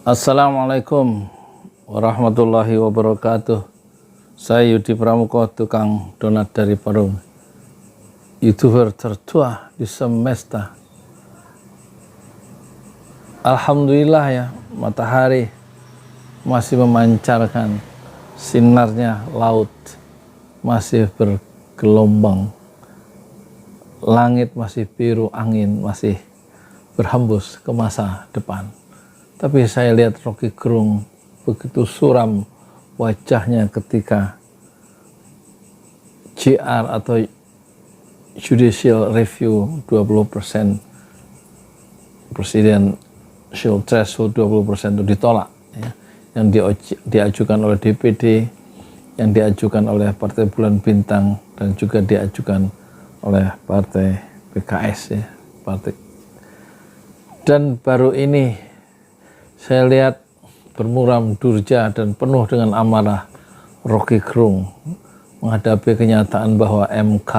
Assalamualaikum warahmatullahi wabarakatuh. Saya Yudi Pramuko, tukang donat dari Parung, YouTuber tertua di semesta. Alhamdulillah ya, matahari masih memancarkan sinarnya, laut masih bergelombang, langit masih biru, angin masih berhembus ke masa depan. Tapi saya lihat Rocky Gerung begitu suram wajahnya ketika JR atau Judicial Review 20% Presidential Threshold 20% itu ditolak ya. Yang diajukan oleh DPD, yang diajukan oleh Partai Bulan Bintang, dan juga diajukan oleh Partai PKS ya, dan baru ini saya lihat bermuram durja dan penuh dengan amarah Rocky Gerung menghadapi kenyataan bahwa MK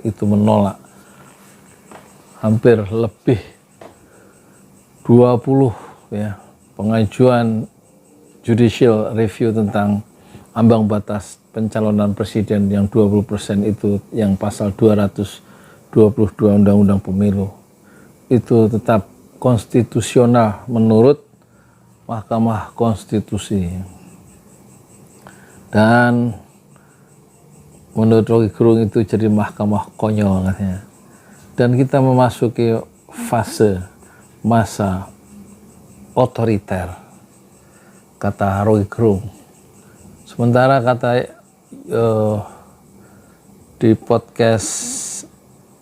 itu menolak hampir lebih 20 ya pengajuan judicial review tentang ambang batas pencalonan presiden yang 20% itu, yang pasal 222 Undang-Undang Pemilu itu tetap konstitusional menurut Mahkamah Konstitusi. Dan menurut Rocky Gerung itu jadi mahkamah konyol katanya. Dan kita memasuki masa otoriter, kata Rocky Gerung. Sementara kata di podcast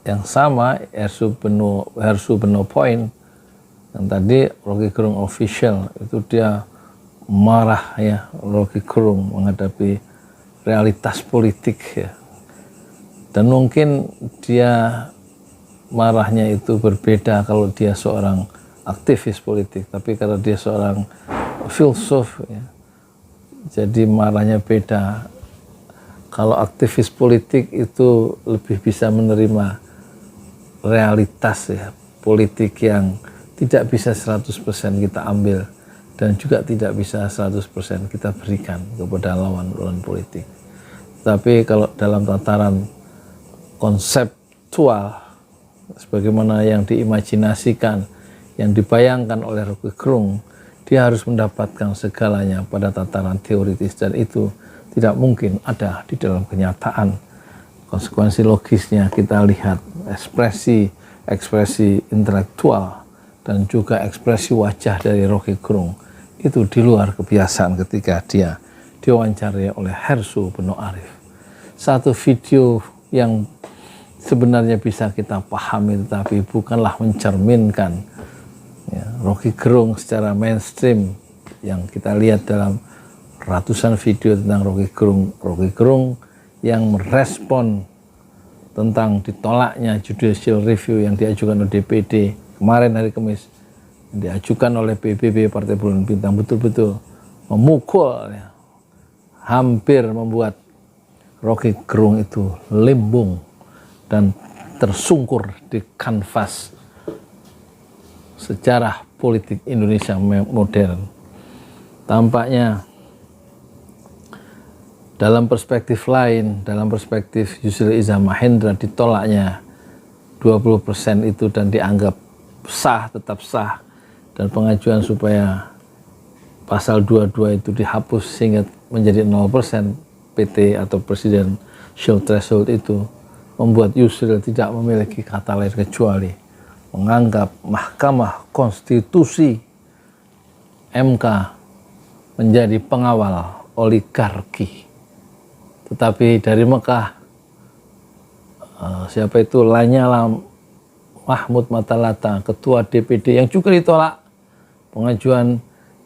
yang sama, Hersu Beno Point, yang tadi Rocky Gerung official, itu dia marah ya, Rocky Gerung menghadapi realitas politik ya. Dan mungkin dia marahnya itu berbeda kalau dia seorang aktivis politik, tapi kalau dia seorang filsuf ya, jadi marahnya beda. Kalau aktivis politik itu lebih bisa menerima realitas ya, politik yang tidak bisa 100% kita ambil dan juga tidak bisa 100% kita berikan kepada lawan politik. Tapi kalau dalam tataran konseptual, sebagaimana yang diimajinasikan, yang dibayangkan oleh Rocky Gerung, dia harus mendapatkan segalanya pada tataran teoritis, dan itu tidak mungkin ada di dalam kenyataan. Konsekuensi logisnya kita lihat ekspresi intelektual dan juga ekspresi wajah dari Rocky Gerung itu di luar kebiasaan ketika dia diwawancari oleh Hersu Beno Arif. Satu video yang sebenarnya bisa kita pahami, tetapi bukanlah mencerminkan ya, Rocky Gerung secara mainstream yang kita lihat dalam ratusan video tentang Rocky Gerung yang merespon tentang ditolaknya judicial review yang diajukan oleh DPD kemarin hari Kamis, diajukan oleh PBB Partai Bulan Bintang, betul-betul memukul ya, hampir membuat Rocky Gerung itu limbung dan tersungkur di kanvas sejarah politik Indonesia modern. Tampaknya dalam perspektif lain, dalam perspektif Yusril Iza Mahendra, ditolaknya 20% itu dan dianggap sah, tetap sah, dan pengajuan supaya pasal 22 itu dihapus sehingga menjadi 0% PT atau Presidential Threshold itu membuat Yusril tidak memiliki kata lain kecuali menganggap Mahkamah Konstitusi MK menjadi pengawal oligarki. Tetapi dari Mekah, siapa itu, Lanyala Mahmud Matalata, ketua DPD, yang juga ditolak pengajuan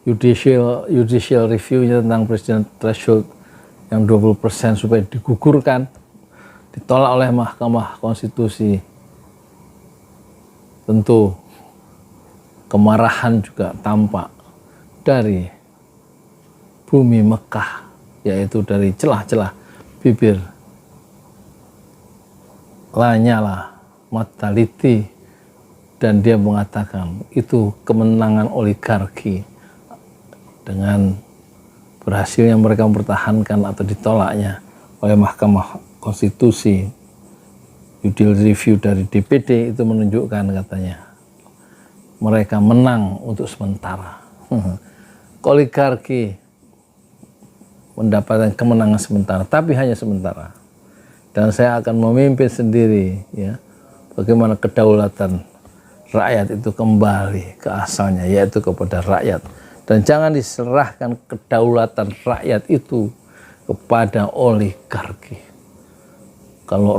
judicial review-nya tentang President Threshold yang 20% supaya digugurkan, ditolak oleh Mahkamah Konstitusi. Tentu kemarahan juga tampak dari bumi Mekah, yaitu dari celah-celah bibir Lanyala Mataliti, dan dia mengatakan itu kemenangan oligarki dengan berhasilnya mereka mempertahankan atau ditolaknya oleh Mahkamah Konstitusi judicial review dari DPD itu menunjukkan katanya mereka menang untuk sementara. Oligarki mendapatkan kemenangan sementara, tapi hanya sementara. Dan saya akan memimpin sendiri, ya, bagaimana kedaulatan rakyat itu kembali ke asalnya, yaitu kepada rakyat. Dan jangan diserahkan kedaulatan rakyat itu kepada oligarki. Kalau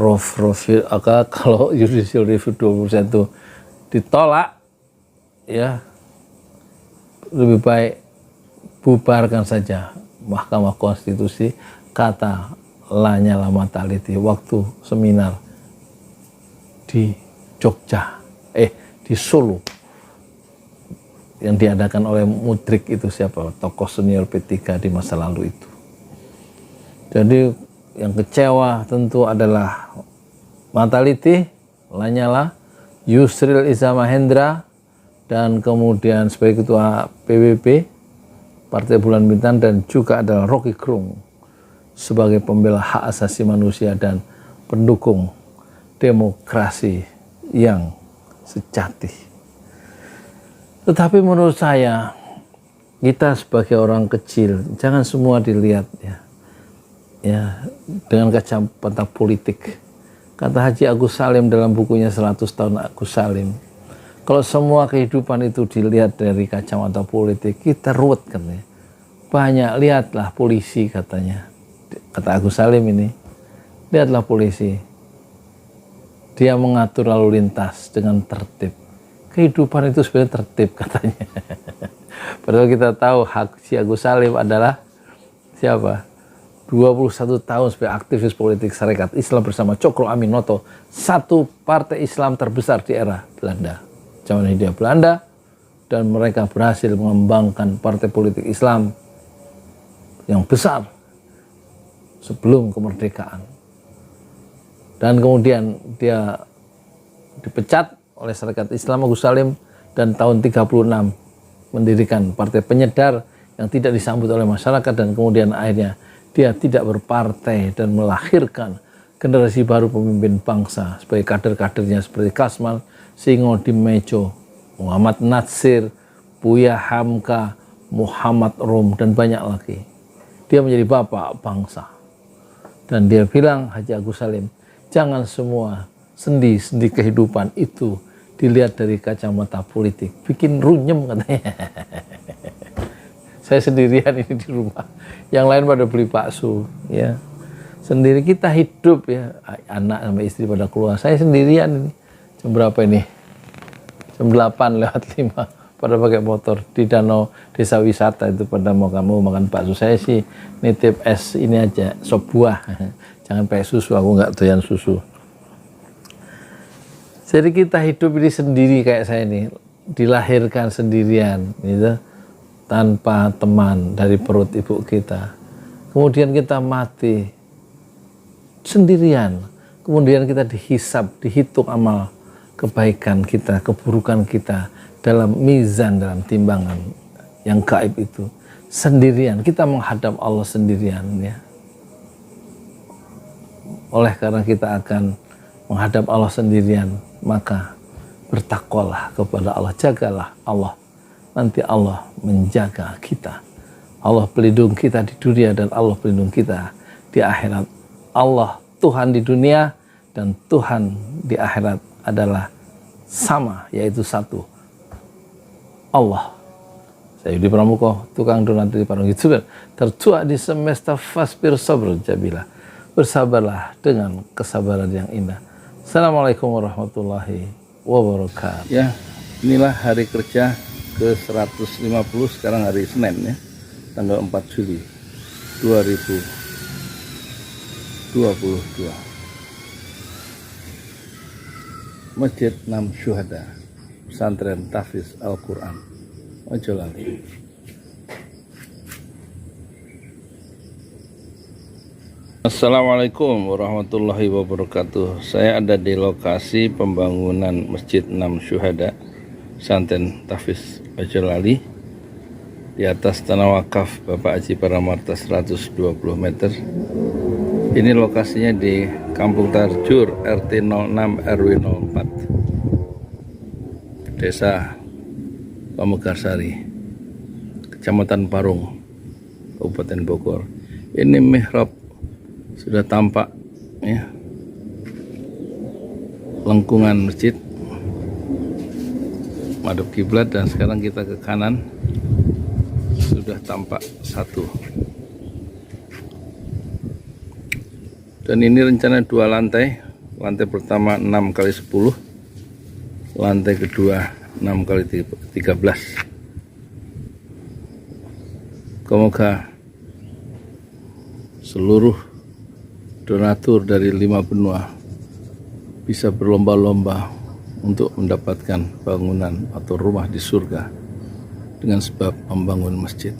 kalau judicial review 20% ditolak, ya lebih baik bubarkan saja Mahkamah Konstitusi, kata Lanyala Mataliti waktu seminar di Jogja, di Solo yang diadakan oleh Mudrik itu, siapa tokoh senior P3 di masa lalu itu. Jadi yang kecewa tentu adalah Mataliti, Lanyala, Yusril Iza Mahendra, dan kemudian sebagai ketua PBB Partai Bulan Bintang, dan juga adalah Rocky Gerung sebagai pembela hak asasi manusia dan pendukung demokrasi yang sejati. Tetapi menurut saya, kita sebagai orang kecil jangan semua dilihat ya dengan kacamata politik. Kata Haji Agus Salim dalam bukunya 100 tahun Agus Salim, kalau semua kehidupan itu dilihat dari kacamata politik, kita ruwet kan ya. Banyak, lihatlah polisi katanya. Kata Agus Salim ini, lihatlah polisi. Dia mengatur lalu lintas dengan tertib. Kehidupan itu sebenarnya tertib katanya. Padahal kita tahu Haji Agus Salim adalah siapa? 21 tahun sebagai aktivis politik Sarekat Islam bersama Cokro Aminoto, satu partai Islam terbesar di era Belanda. Zaman Hindia Belanda, dan mereka berhasil mengembangkan partai politik Islam yang besar sebelum kemerdekaan. Dan kemudian dia dipecat oleh Sarekat Islam Agus Salim, dan tahun 36 mendirikan partai penyedar yang tidak disambut oleh masyarakat, dan kemudian akhirnya dia tidak berpartai dan melahirkan generasi baru pemimpin bangsa sebagai kader-kadernya seperti Kasmal, Singo Dimejo, Muhammad Natsir, Buya Hamka, Muhammad Rum, dan banyak lagi. Dia menjadi bapak bangsa. Dan dia bilang, Haji Agus Salim, jangan semua sendi-sendi kehidupan itu dilihat dari kacamata politik. Bikin runyem katanya. Saya sendirian ini di rumah. Yang lain pada beli bakso, ya. Sendiri kita hidup ya, anak sama istri pada keluar. Saya sendirian ini. Jam berapa ini? Jam 8:05 pada pakai motor di danau desa wisata itu, pada mau kamu makan bakso. Saya sih nitip es ini aja, sop buah. Jangan pakai susu, aku nggak doyan susu. Jadi kita hidup ini sendiri kayak saya ini, dilahirkan sendirian, gitu, tanpa teman dari perut ibu kita. Kemudian kita mati sendirian. Kemudian kita dihisab, dihitung amal kebaikan kita, keburukan kita dalam mizan, dalam timbangan yang gaib itu. Sendirian, kita menghadap Allah sendirian, ya. Oleh karena kita akan menghadap Allah sendirian, maka bertakwalah kepada Allah, jagalah Allah. Nanti Allah menjaga kita. Allah pelindung kita di dunia, dan Allah pelindung kita di akhirat. Allah Tuhan di dunia dan Tuhan di akhirat adalah sama, yaitu satu, Allah. Saya Yudi Pramuko, tukang donat di Parung YouTuber, tertua di semesta Fasbir Sabr Jabila. Bersabarlah dengan kesabaran yang indah. Assalamualaikum warahmatullahi wabarakatuh. Ya, inilah hari kerja ke-150, sekarang hari Senin ya, tanggal 4 Juli 2022. Masjid 6 Syuhada, Pesantren Tahfiz Al-Quran, Mojolali. Assalamualaikum warahmatullahi wabarakatuh. Saya ada di lokasi pembangunan Masjid 6 Syuhada, Pesantren Tahfiz Mojolali. di atas tanah wakaf Bapak Haji Paramarta 120 meter. Ini lokasinya di Kampung Tarjur, RT 06 RW 04, Desa Pamegarsari, Kecamatan Parung, Kabupaten Bogor. Ini mihrab sudah tampak ya, lengkungan masjid madhep kiblat, dan sekarang kita ke kanan sudah tampak satu. Dan ini rencana 2 lantai. Lantai pertama 6 kali 10, lantai kedua 6 kali 13. Semoga seluruh donatur dari 5 benua bisa berlomba-lomba untuk mendapatkan bangunan atau rumah di surga dengan sebab membangun masjid.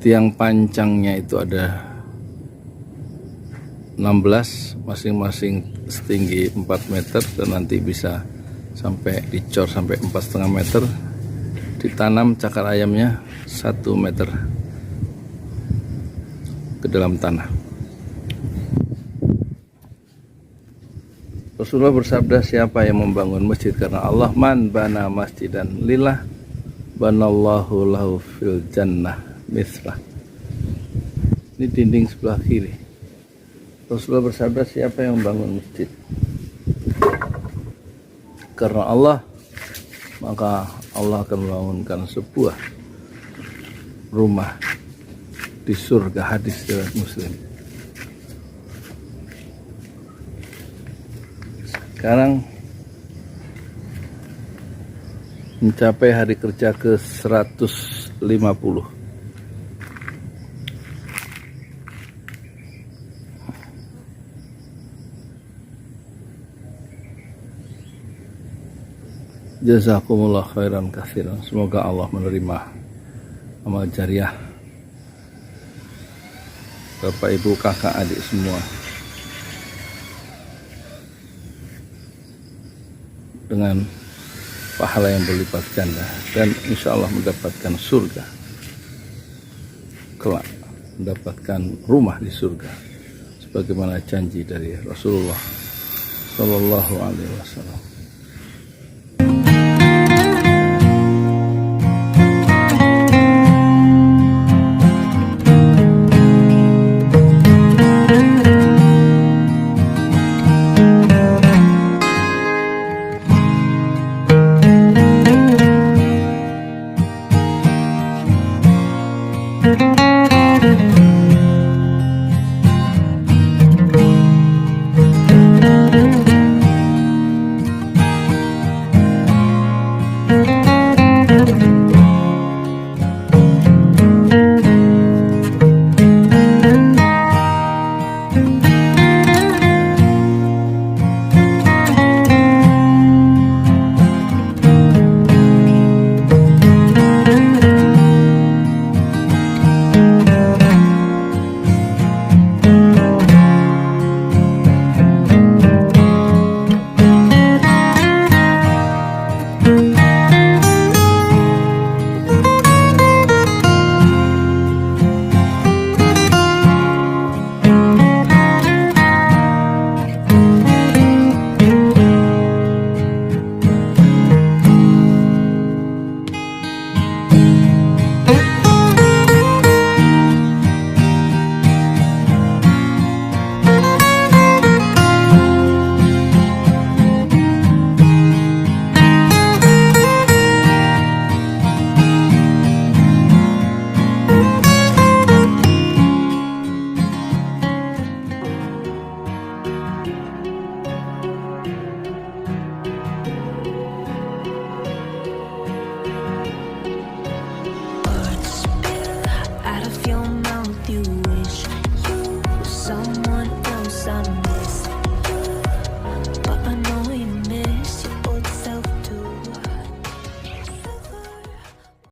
Tiang pancangnya itu ada 16, masing-masing setinggi 4 meter, dan nanti bisa sampai dicor sampai 4,5 meter. Ditanam cakar ayamnya 1 meter ke dalam tanah. Rasulullah bersabda, siapa yang membangun masjid karena Allah, man bana masjidan lillah banallahu lahu fil jannah mislah. Ini dinding sebelah kiri. Rasulullah bersabda, siapa yang membangun masjid karena Allah, maka Allah akan membangunkan sebuah rumah di surga. Hadis riwayat Muslim. Sekarang mencapai hari kerja ke 150. Jazakumullah khairan katsiran. Semoga Allah menerima amal jariah Bapak Ibu kakak adik semua dengan pahala yang berlipat ganda, dan insya Allah mendapatkan surga kelak, mendapatkan rumah di surga sebagaimana janji dari Rasulullah Shallallahu Alaihi Wasallam.